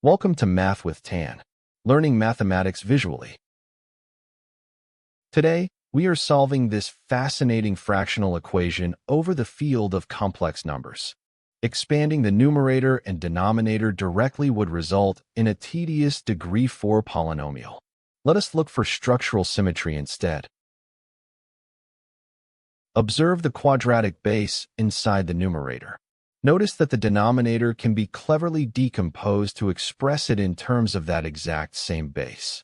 Welcome to Math with Tan, learning mathematics visually. Today, we are solving this fascinating fractional equation over the field of complex numbers. Expanding the numerator and denominator directly would result in a tedious degree 4 polynomial. Let us look for structural symmetry instead. Observe the quadratic base inside the numerator. Notice that the denominator can be cleverly decomposed to express it in terms of that exact same base.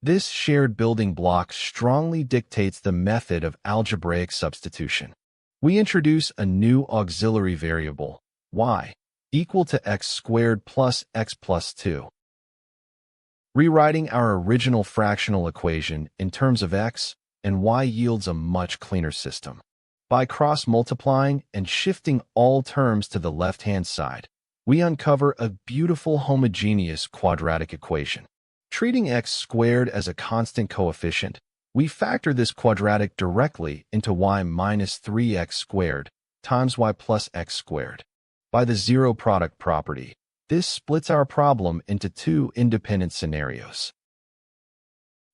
This shared building block strongly dictates the method of algebraic substitution. We introduce a new auxiliary variable, y, equal to x squared plus x plus 2. Rewriting our original fractional equation in terms of x and y yields a much cleaner system. By cross-multiplying and shifting all terms to the left-hand side, we uncover a beautiful homogeneous quadratic equation. Treating x squared as a constant coefficient, we factor this quadratic directly into y minus 3x squared times y plus x squared. By the zero product property, this splits our problem into two independent scenarios.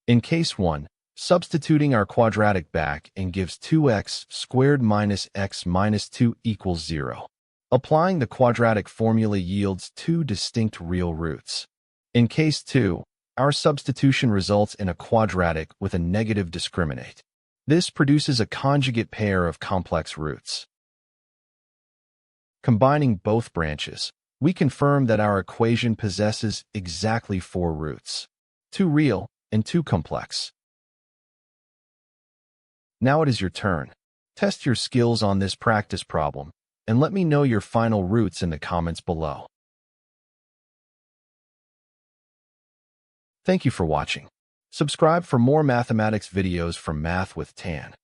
In case 1, substituting our quadratic back and gives 2x squared minus x minus 2 equals 0. Applying the quadratic formula yields two distinct real roots. In case 2, our substitution results in a quadratic with a negative discriminant. This produces a conjugate pair of complex roots. Combining both branches, we confirm that our equation possesses exactly 4 roots, 2 real and 2 complex. Now it is your turn. Test your skills on this practice problem, and let me know your final roots in the comments below. Thank you for watching. Subscribe for more mathematics videos from Math with Tan.